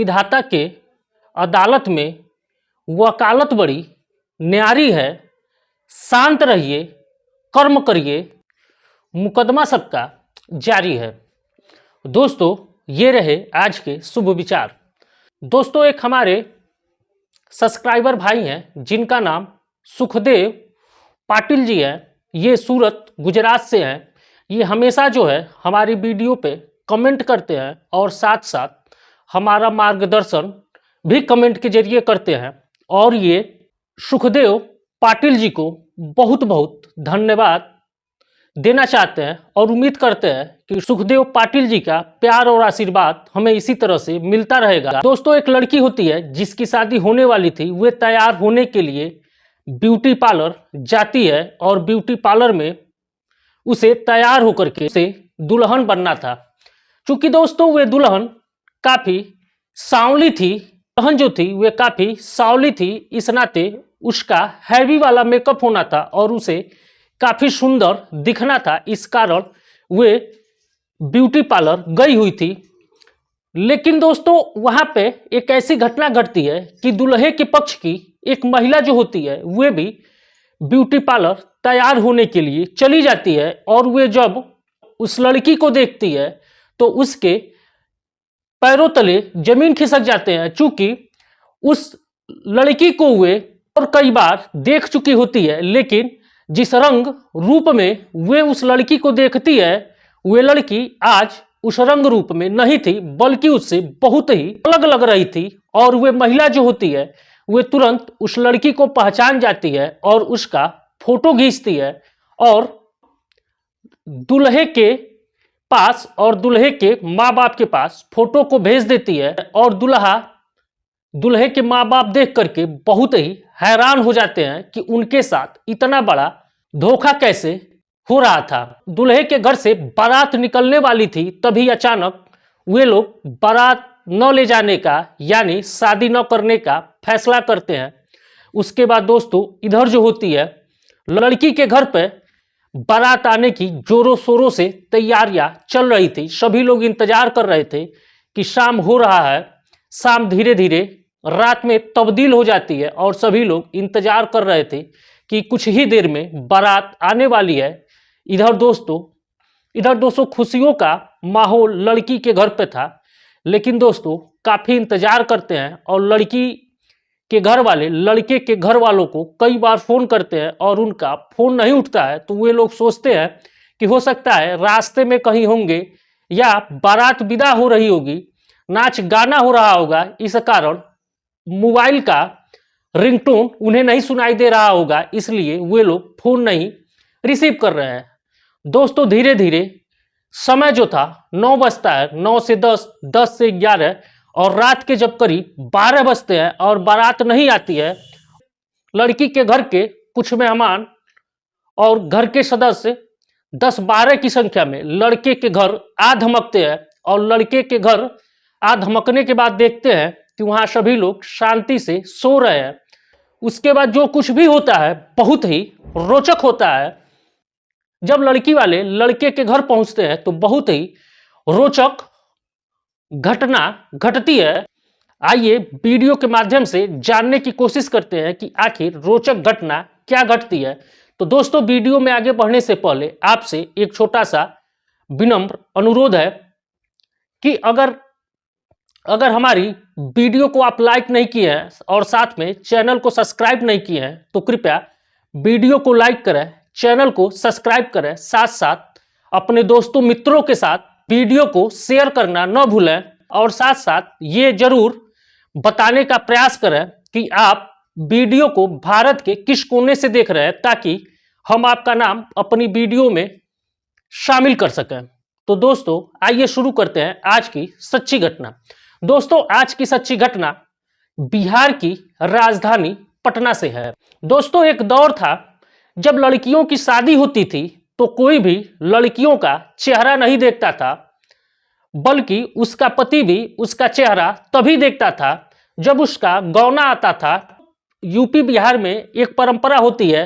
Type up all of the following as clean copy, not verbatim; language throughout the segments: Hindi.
विधाता के अदालत में वकालत बड़ी न्यारी है। शांत रहिए, कर्म करिए, मुकदमा सबका जारी है। दोस्तों, ये रहे आज के शुभ विचार। दोस्तों, एक हमारे सब्सक्राइबर भाई हैं जिनका नाम सुखदेव पाटिल जी है। ये सूरत गुजरात से हैं। ये हमेशा जो है हमारी वीडियो पे कमेंट करते हैं और साथ साथ हमारा मार्गदर्शन भी कमेंट के जरिए करते हैं। और ये सुखदेव पाटिल जी को बहुत बहुत धन्यवाद देना चाहते हैं और उम्मीद करते हैं कि सुखदेव पाटिल जी का प्यार और आशीर्वाद हमें इसी तरह से मिलता रहेगा। दोस्तों, एक लड़की होती है जिसकी शादी होने वाली थी। वे तैयार होने के लिए ब्यूटी पार्लर जाती है और ब्यूटी पार्लर में उसे तैयार होकर के उसे दुल्हन बनना था। चूंकि दोस्तों वे दुल्हन काफ़ी सांवली थी, दुल्हन जो थी वे काफ़ी सांवली थी, इस नाते उसका हैवी वाला मेकअप होना था और उसे काफ़ी सुंदर दिखना था। इस कारण वे ब्यूटी पार्लर गई हुई थी। लेकिन दोस्तों वहाँ पे एक ऐसी घटना घटती है कि दुल्हे के पक्ष की एक महिला जो होती है वे भी ब्यूटी पार्लर तैयार होने के लिए चली जाती है। और वे जब उस लड़की को देखती है तो उसके पैरों तले जमीन खिसक जाते हैं। चूंकि उस लड़की को वे और कई बार देख चुकी होती है, लेकिन जिस रंग रूप में वे उस लड़की को देखती है वे लड़की आज उस रंग रूप में नहीं थी, बल्कि उससे बहुत ही अलग लग रही थी। और वे महिला जो होती है वे तुरंत उस लड़की को पहचान जाती है और उसका फोटो खींचती है और दुल्हे के पास और दुल्हे के माँ बाप के पास फोटो को भेज देती है। और दुल्हे के माँ बाप देख करके बहुत ही हैरान हो जाते हैं कि उनके साथ इतना बड़ा धोखा कैसे हो रहा था। दुल्हे के घर से बारात निकलने वाली थी, तभी अचानक वे लोग बारात न ले जाने का यानी शादी न करने का फैसला करते हैं। उसके बाद दोस्तों इधर जो होती है लड़की के घर पे बारात आने की जोरों शोरों से तैयारियां चल रही थी। सभी लोग इंतजार कर रहे थे कि शाम हो रहा है। शाम धीरे धीरे रात में तब्दील हो जाती है और सभी लोग इंतजार कर रहे थे कि कुछ ही देर में बारात आने वाली है। इधर दोस्तों खुशियों का माहौल लड़की के घर पे था। लेकिन दोस्तों काफ़ी इंतजार करते हैं और लड़की के घर वाले लड़के के घर वालों को कई बार फ़ोन करते हैं और उनका फ़ोन नहीं उठता है। तो वे लोग सोचते हैं कि हो सकता है रास्ते में कहीं होंगे या बारात विदा हो रही होगी, नाच गाना हो रहा होगा। इस कारण मोबाइल का रिंगटोन उन्हें नहीं सुनाई दे रहा होगा, इसलिए वे लोग फ़ोन नहीं रिसीव कर रहे हैं। दोस्तों धीरे धीरे समय जो था 9 बजता है, 9 से 10, 10 से 11 और रात के जब करीब 12 बजते हैं और बारात नहीं आती है। लड़की के घर के कुछ मेहमान और घर के सदस्य 10-12 की संख्या में लड़के के घर आ धमकते हैं और लड़के के घर आ धमकने के बाद देखते हैं कि वहाँ सभी लोग शांति से सो रहे हैं। उसके बाद जो कुछ भी होता है बहुत ही रोचक होता है। जब लड़की वाले लड़के के घर पहुंचते हैं तो बहुत ही रोचक घटना घटती है। आइए वीडियो के माध्यम से जानने की कोशिश करते हैं कि आखिर रोचक घटना क्या घटती है। तो दोस्तों वीडियो में आगे बढ़ने से पहले आपसे एक छोटा सा विनम्र अनुरोध है कि अगर हमारी वीडियो को आप लाइक नहीं किए हैं और साथ में चैनल को सब्सक्राइब नहीं किए हैं तो कृपया वीडियो को लाइक करें, चैनल को सब्सक्राइब करें, साथ साथ अपने दोस्तों मित्रों के साथ वीडियो को शेयर करना न भूलें। और साथ साथ ये जरूर बताने का प्रयास करें कि आप वीडियो को भारत के किस कोने से देख रहे हैं, ताकि हम आपका नाम अपनी वीडियो में शामिल कर सकें। तो दोस्तों आइए शुरू करते हैं आज की सच्ची घटना। दोस्तों आज की सच्ची घटना बिहार की राजधानी पटना से है। दोस्तों एक दौर था जब लड़कियों की शादी होती थी तो कोई भी लड़कियों का चेहरा नहीं देखता था, बल्कि उसका पति भी उसका चेहरा तभी देखता था जब उसका गौना आता था। यूपी बिहार में एक परंपरा होती है,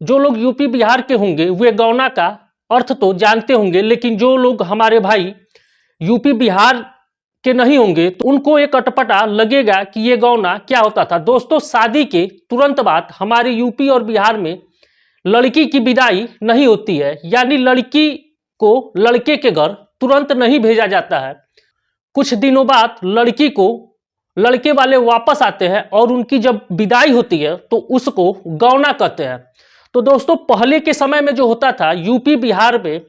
जो लोग यूपी बिहार के होंगे वे गौना का अर्थ तो जानते होंगे, लेकिन जो लोग हमारे भाई यूपी बिहार के नहीं होंगे तो उनको एक अटपटा लगेगा कि ये गौना क्या होता था। दोस्तों, शादी के तुरंत बाद हमारे यूपी और बिहार में लड़की की विदाई नहीं होती है, यानी लड़की को लड़के के घर तुरंत नहीं भेजा जाता है। कुछ दिनों बाद लड़की को लड़के वाले वापस आते हैं और उनकी जब विदाई होती है तो उसको गौना कहते हैं। तो दोस्तों, पहले के समय में जो होता था, यूपी बिहार में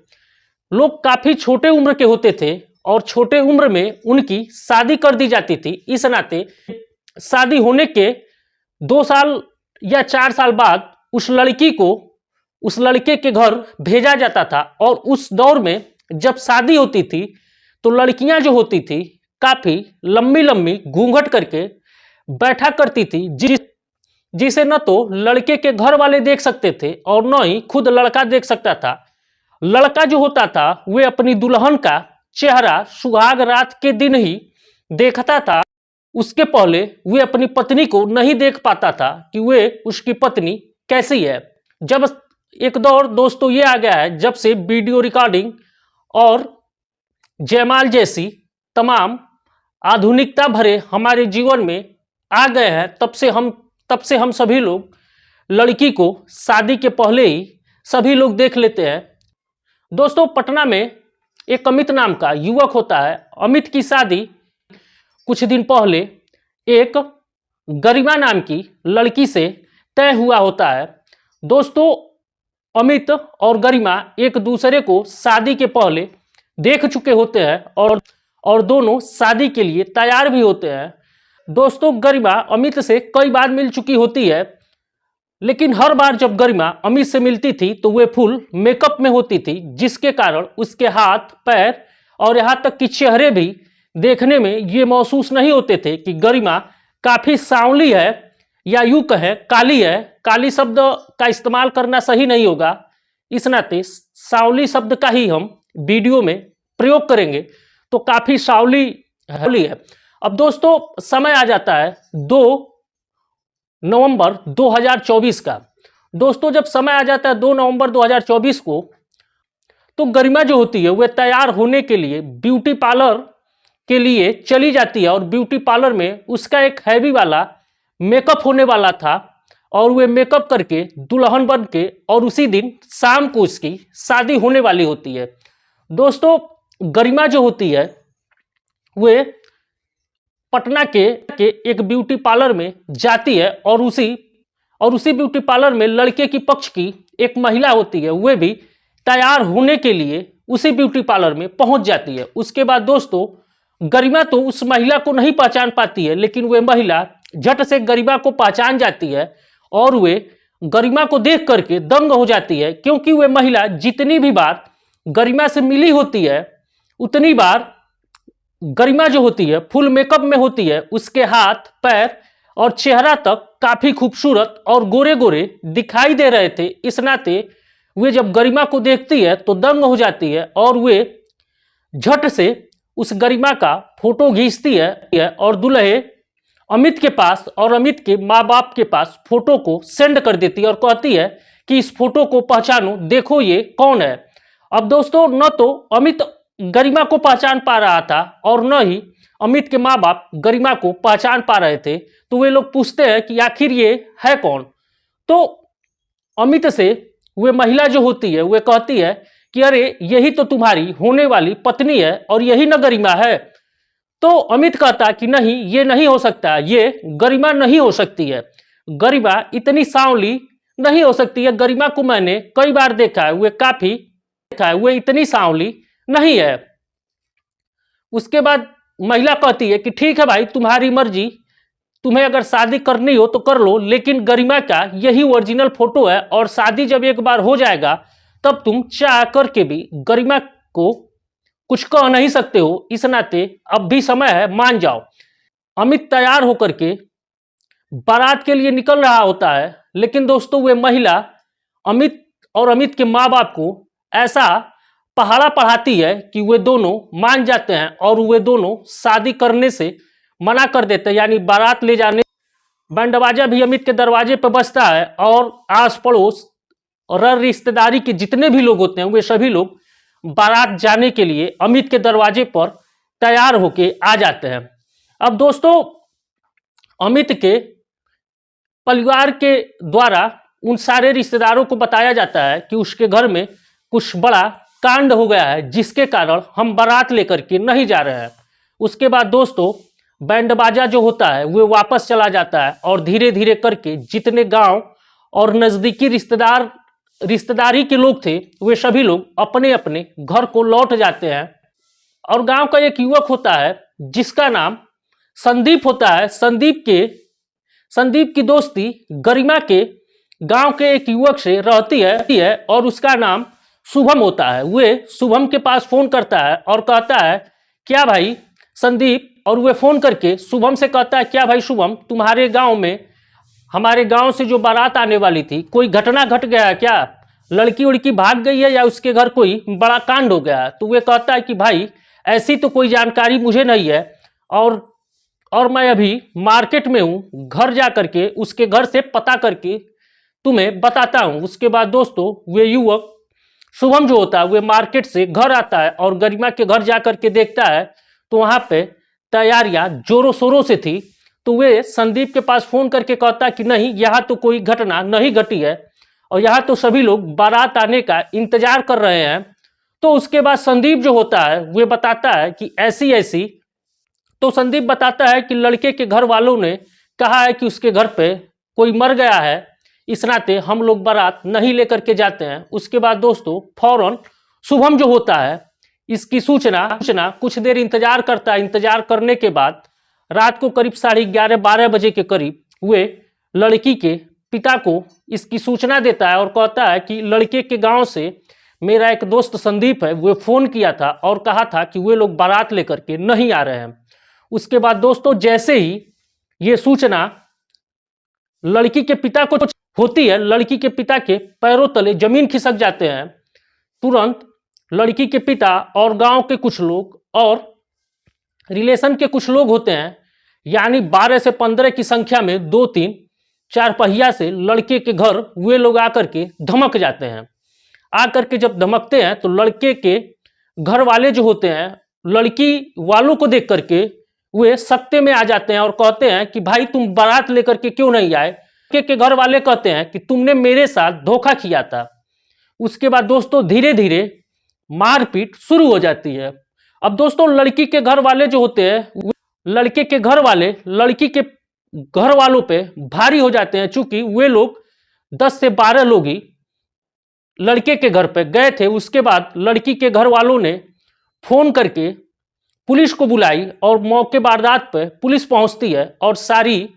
लोग काफी छोटे उम्र के होते थे और छोटे उम्र में उनकी शादी कर दी जाती थी। इस नाते शादी होने के 2 साल या 4 साल बाद उस लड़की को उस लड़के के घर भेजा जाता था। और उस दौर में जब शादी होती थी तो लड़कियां जो होती थी काफी लंबी लंबी घूंघट करके बैठा करती थी, जिसे न तो लड़के के घर वाले देख सकते थे और न ही खुद लड़का देख सकता था। लड़का जो होता था वे अपनी दुल्हन का चेहरा सुहाग रात के दिन ही देखता था। उसके पहले वे अपनी पत्नी को नहीं देख पाता था कि वे उसकी पत्नी कैसी है। जब एक दौर दोस्तों ये आ गया है, जब से वीडियो रिकॉर्डिंग और जयमाल जैसी तमाम आधुनिकता भरे हमारे जीवन में आ गए हैं, तब से हम सभी लोग लड़की को शादी के पहले ही सभी लोग देख लेते हैं। दोस्तों, पटना में एक अमित नाम का युवक होता है। अमित की शादी कुछ दिन पहले एक गरिमा नाम की लड़की से तय हुआ होता है। दोस्तों, अमित और गरिमा एक दूसरे को शादी के पहले देख चुके होते हैं और दोनों शादी के लिए तैयार भी होते हैं। दोस्तों, गरिमा अमित से कई बार मिल चुकी होती है, लेकिन हर बार जब गरिमा अमित से मिलती थी तो वे फुल मेकअप में होती थी, जिसके कारण उसके हाथ, पैर और यहाँ तक कि चेहरे भी देखने में ये महसूस नहीं होते थे कि गरिमा काफी सांवली है या यूं कहें काली है। काली शब्द का इस्तेमाल करना सही नहीं होगा, इस नाते सांवली शब्द का ही हम वीडियो में प्रयोग करेंगे। तो काफी सांवली है। अब दोस्तों, समय आ जाता है 2 नवंबर 2024 का। दोस्तों, जब समय आ जाता है 2 नवंबर 2024 को, तो गरिमा जो होती है वह तैयार होने के लिए ब्यूटी पार्लर के लिए चली जाती है और ब्यूटी पार्लर में उसका एक हैवी वाला मेकअप होने वाला था और वे मेकअप करके दुल्हन बन के और उसी दिन शाम को उसकी शादी होने वाली होती है। दोस्तों, गरिमा जो होती है वे पटना के एक ब्यूटी पार्लर में जाती है और उसी ब्यूटी पार्लर में लड़के की पक्ष की एक महिला होती है, वे भी तैयार होने के लिए उसी ब्यूटी पार्लर में पहुंच जाती है। उसके बाद दोस्तों, गरिमा तो उस महिला को नहीं पहचान पाती है, लेकिन वे महिला झट से गरिमा को पहचान जाती है और वे गरिमा को देख करके दंग हो जाती है, क्योंकि वे महिला जितनी भी बार गरिमा से मिली होती है उतनी बार गरिमा जो होती है फुल मेकअप में होती है। उसके हाथ, पैर और चेहरा तक काफी खूबसूरत और गोरे गोरे दिखाई दे रहे थे। इस नाते वे जब गरिमा को देखती है तो दंग हो जाती है और वे झट से उस गरिमा का फोटो खींचती है और दूल्हे अमित के पास और अमित के माँ बाप के पास फोटो को सेंड कर देती है और कहती है कि इस फोटो को पहचानो, देखो ये कौन है। अब दोस्तों, न तो अमित गरिमा को पहचान पा रहा था और न ही अमित के माँ बाप गरिमा को पहचान पा रहे थे। तो वे लोग पूछते हैं कि आखिर ये है कौन। तो अमित से वे महिला जो होती है वे कहती है कि अरे यही तो तुम्हारी होने वाली पत्नी है और यही न गरिमा है। तो अमित कहता कि नहीं, ये नहीं हो सकता, ये गरिमा नहीं हो सकती है, गरिमा इतनी सांवली नहीं हो सकती है, गरिमा को मैंने कई बार देखा है, वे इतनी सांवली नहीं है। उसके बाद महिला कहती है कि ठीक है भाई, तुम्हारी मर्जी, तुम्हें अगर शादी करनी हो तो कर लो, लेकिन गरिमा का यही ओरिजिनल फोटो है और शादी जब एक बार हो जाएगा तब तुम चाह करके भी गरिमा को कुछ कह नहीं सकते हो। इस नाते अब भी समय है, मान जाओ। अमित तैयार होकर के बारात के लिए निकल रहा होता है, लेकिन दोस्तों वे महिला अमित और अमित के माँ बाप को ऐसा पहाड़ा पढ़ाती है कि वे दोनों मान जाते हैं और वे दोनों शादी करने से मना कर देते हैं, यानी बारात ले जाने। बैंड बाजा भी अमित के दरवाजे पर बजता है और आस पड़ोस और रिश्तेदारी के जितने भी लोग होते हैं वे सभी लोग बारात जाने के लिए अमित के दरवाजे पर तैयार होके आ जाते हैं। अब दोस्तों, अमित के परिवार के द्वारा उन सारे रिश्तेदारों को बताया जाता है कि उसके घर में कुछ बड़ा कांड हो गया है, जिसके कारण हम बारात लेकर के नहीं जा रहे हैं। उसके बाद दोस्तों, बैंड बाजा जो होता है वो वापस चला जाता है और धीरे धीरे करके जितने गांव और नज़दीकी रिश्तेदारी के लोग थे वे सभी लोग अपने अपने घर को लौट जाते हैं। और गांव का एक युवक होता है जिसका नाम संदीप होता है। संदीप की दोस्ती गरिमा के गांव के एक युवक से रहती है और उसका नाम शुभम होता है। वे शुभम के पास फोन करता है और कहता है, क्या भाई संदीप, और वे फोन करके शुभम से कहता है, क्या भाई शुभम, तुम्हारे गांव में हमारे गांव से जो बारात आने वाली थी, कोई घटना घट गया है क्या? लड़की उड़की भाग गई है या उसके घर कोई बड़ा कांड हो गया है? तो वे कहता है कि भाई ऐसी तो कोई जानकारी मुझे नहीं है, और मैं अभी मार्केट में हूँ, घर जा करके उसके घर से पता करके तुम्हें बताता हूँ। उसके बाद दोस्तों, वे युवक शुभम जो होता है वे मार्केट से घर आता है और गरिमा के घर जा करके देखता है तो वहाँ पे तैयारियां जोरों शोरों से थी। तो वे संदीप के पास फोन करके कहता है कि नहीं, यहाँ तो कोई घटना नहीं घटी है और यहाँ तो सभी लोग बारात आने का इंतजार कर रहे हैं। तो उसके बाद संदीप जो होता है वे बताता है कि ऐसी ऐसी, तो संदीप बताता है कि लड़के के घर वालों ने कहा है कि उसके घर पे कोई मर गया है, इस नाते हम लोग बारात नहीं लेकर के जाते हैं। उसके बाद दोस्तों, फौरन शुभम जो होता है इसकी सूचना कुछ देर इंतजार करता है। इंतजार करने के बाद रात को करीब 11:30-12 बजे के करीब वे लड़की के पिता को इसकी सूचना देता है और कहता है कि लड़के के गांव से मेरा एक दोस्त संदीप है, वो फ़ोन किया था और कहा था कि वे लोग बारात लेकर के नहीं आ रहे हैं। उसके बाद दोस्तों, जैसे ही ये सूचना लड़की के पिता को होती है, लड़की के पिता के पैरों तले जमीन खिसक जाते हैं। तुरंत लड़की के पिता और गांव के कुछ लोग और रिलेशन के कुछ लोग होते हैं, यानी 12 से 15 की संख्या में 2-3 4 पहिया से लड़के के घर वे लोग आकर के धमक जाते हैं। आकर के जब धमकते हैं तो लड़के के घर वाले जो होते हैं लड़की वालों को देख करके वे सत्ते में आ जाते हैं और कहते हैं कि भाई तुम बारात लेकर के क्यों नहीं आए? लड़के के घर वाले कहते हैं कि तुमने मेरे साथ धोखा किया था। उसके बाद दोस्तों, धीरे धीरे मारपीट शुरू हो जाती है। अब दोस्तों, लड़की के घर वाले जो होते हैं, लड़के के घर वाले लड़की के घर वालों पे भारी हो जाते हैं, चूंकि वे लोग 10 से 12 लोग ही लड़के के घर पे गए थे। उसके बाद लड़की के घर वालों ने फोन करके पुलिस को बुलाई और मौके वारदात पे पुलिस पहुंचती है और सारी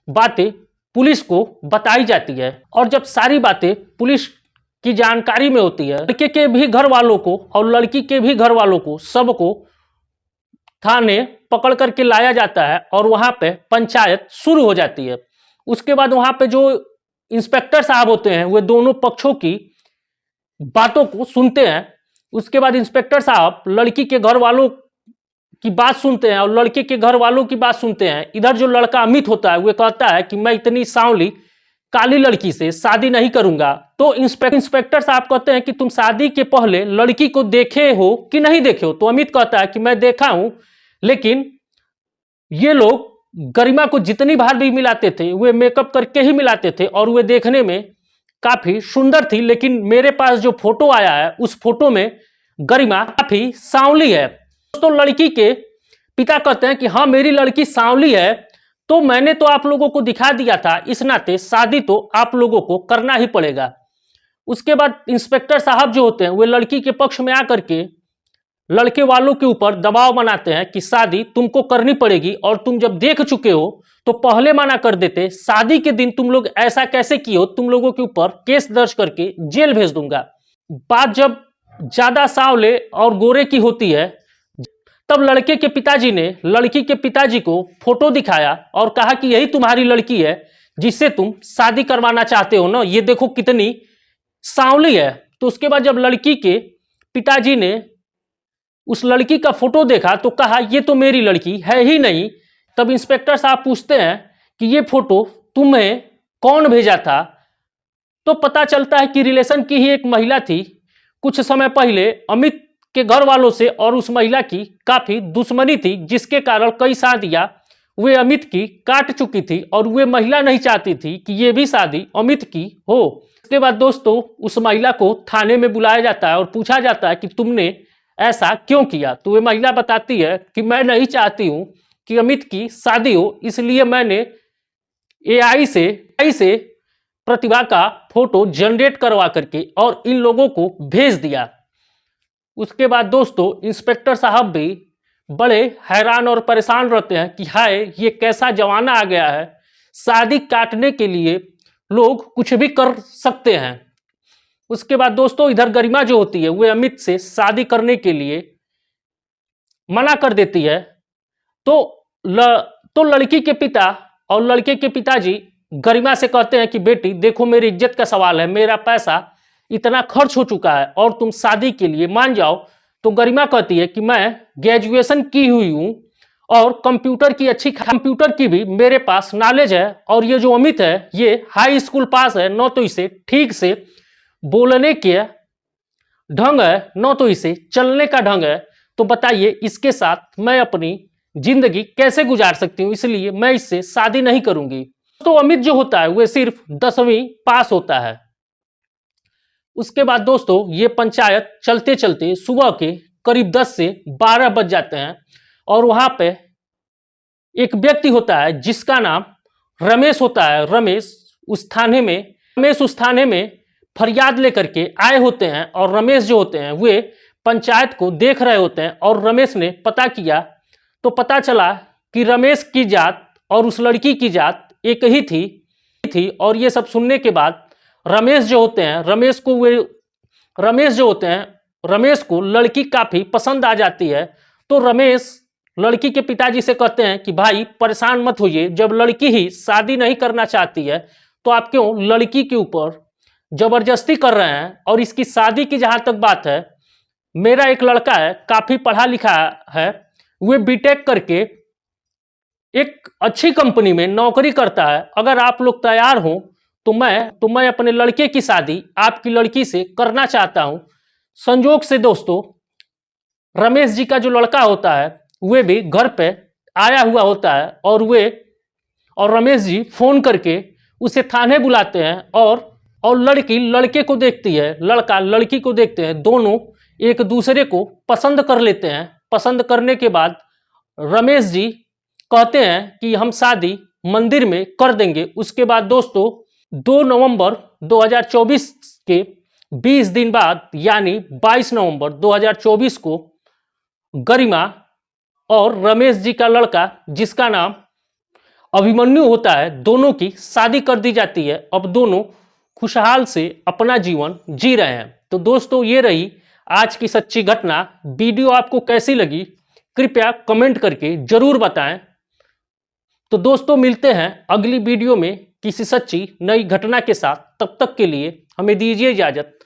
बातें पुलिस को बताई जाती है। और जब सारी बातें पुलिस की जानकारी में होती है, लड़के के भी घर वालों को और लड़की के भी घर वालों को सबको थाने पकड़ करके लाया जाता है और वहां पे पंचायत शुरू हो जाती है। उसके बाद वहां पे जो इंस्पेक्टर साहब होते हैं वे दोनों पक्षों की बातों को सुनते हैं। उसके बाद इंस्पेक्टर साहब लड़की के घर वालों की बात सुनते हैं और लड़के के घर वालों की बात सुनते हैं। इधर जो लड़का अमित होता है वह कहता है कि मैं इतनी सांवली काली लड़की से शादी नहीं करूंगा। तो इंस्पेक्टर साहब कहते हैं कि तुम शादी के पहले लड़की को देखे हो कि नहीं देखे हो? तो अमित कहता है कि मैं देखा हूं, लेकिन ये लोग गरिमा को जितनी बार भी मिलाते थे वे मेकअप करके ही मिलाते थे और वे देखने में काफी सुंदर थी, लेकिन मेरे पास जो फोटो आया है उस फोटो में गरिमा काफी सांवली है। दोस्तों, लड़की के पिता कहते हैं कि हाँ मेरी लड़की सांवली है, तो मैंने तो आप लोगों को दिखा दिया था, इस नाते शादी तो आप लोगों को करना ही पड़ेगा। उसके बाद इंस्पेक्टर साहब जो होते हैं वे लड़की के पक्ष में आकर के लड़के वालों के ऊपर दबाव बनाते हैं कि शादी तुमको करनी पड़ेगी और तुम जब देख चुके हो तो पहले मना कर देते, शादी के दिन तुम लोग ऐसा कैसे किए हो, तुम लोगों के ऊपर केस दर्ज करके जेल भेज दूंगा। बात जब ज्यादा सांवले और गोरे की होती है तब लड़के के पिताजी ने लड़की के पिताजी को फोटो दिखाया और कहा कि यही तुम्हारी लड़की है जिससे तुम शादी करवाना चाहते हो ना, ये देखो कितनी सांवली है। तो उसके बाद जब लड़की के पिताजी ने उस लड़की का फोटो देखा तो कहा ये तो मेरी लड़की है ही नहीं। तब इंस्पेक्टर साहब पूछते हैं कि ये फोटो तुम्हें कौन भेजा था? तो पता चलता है कि रिलेशन की ही एक महिला थी। कुछ समय पहले अमित के घर वालों से और उस महिला की काफी दुश्मनी थी, जिसके कारण कई शादियां वे अमित की काट चुकी थी और वे महिला नहीं चाहती थी कि ये भी शादी अमित की हो। इसके बाद दोस्तों उस महिला को थाने में बुलाया जाता है और पूछा जाता है कि तुमने ऐसा क्यों किया। तो वे महिला बताती है कि मैं नहीं चाहती हूं कि अमित की शादी हो, इसलिए मैंने एआई से प्रतिभा का फोटो जनरेट करवा करके और इन लोगों को भेज दिया। उसके बाद दोस्तों इंस्पेक्टर साहब भी बड़े हैरान और परेशान रहते हैं कि हाय ये कैसा जमाना आ गया है, शादी काटने के लिए लोग कुछ भी कर सकते हैं। उसके बाद दोस्तों इधर गरिमा जो होती है वे अमित से शादी करने के लिए मना कर देती है। तो लड़की के पिता और लड़के के पिताजी गरिमा से कहते हैं कि बेटी देखो मेरी इज्जत का सवाल है, मेरा पैसा इतना खर्च हो चुका है और तुम शादी के लिए मान जाओ। तो गरिमा कहती है कि मैं ग्रेजुएशन की हुई हूं और कंप्यूटर की भी मेरे पास नॉलेज है, और ये जो अमित है ये हाई स्कूल पास है, न तो इसे ठीक से बोलने के ढंग है न तो इसे चलने का ढंग है। तो बताइए इसके साथ मैं अपनी जिंदगी कैसे गुजार सकती हूँ, इसलिए मैं इससे शादी नहीं करूंगी। तो अमित जो होता है वह सिर्फ 10वीं पास होता है। उसके बाद दोस्तों ये पंचायत चलते चलते सुबह के करीब 10 से 12 बज जाते हैं और वहां पे एक व्यक्ति होता है जिसका नाम रमेश होता है। रमेश उस थाने में फरियाद लेकर के आए होते हैं और रमेश जो होते हैं वे पंचायत को देख रहे होते हैं और रमेश ने पता किया तो पता चला कि रमेश की जात और उस लड़की की जात एक ही थी। और ये सब सुनने के बाद रमेश को लड़की काफी पसंद आ जाती है। तो रमेश लड़की के पिताजी से कहते हैं कि भाई परेशान मत होइए, जब लड़की ही शादी नहीं करना चाहती है तो आप क्यों लड़की के ऊपर जबरदस्ती कर रहे हैं। और इसकी शादी की जहां तक बात है, मेरा एक लड़का है काफी पढ़ा लिखा है, वे बीटेक करके एक अच्छी कंपनी में नौकरी करता है। अगर आप लोग तैयार हो तो मैं अपने लड़के की शादी आपकी लड़की से करना चाहता हूं। संजोग से दोस्तों रमेश जी का जो लड़का होता है वे भी घर पे आया हुआ होता है और रमेश जी फोन करके उसे थाने बुलाते हैं और लड़की लड़के को देखती है, लड़का लड़की को देखते हैं, दोनों एक दूसरे को पसंद कर लेते हैं। पसंद करने के बाद रमेश जी कहते हैं कि हम शादी मंदिर में कर देंगे। उसके बाद दोस्तों 2 नवंबर 2024 के 20 दिन बाद यानी 22 नवंबर 2024 को गरिमा और रमेश जी का लड़का जिसका नाम अभिमन्यु होता है, दोनों की शादी कर दी जाती है। अब दोनों खुशहाल से अपना जीवन जी रहे हैं। तो दोस्तों ये रही आज की सच्ची घटना। वीडियो आपको कैसी लगी कृपया कमेंट करके जरूर बताएं। तो दोस्तों मिलते हैं अगली वीडियो में किसी सच्ची नई घटना के साथ। तब तक के लिए हमें दीजिए इजाजत।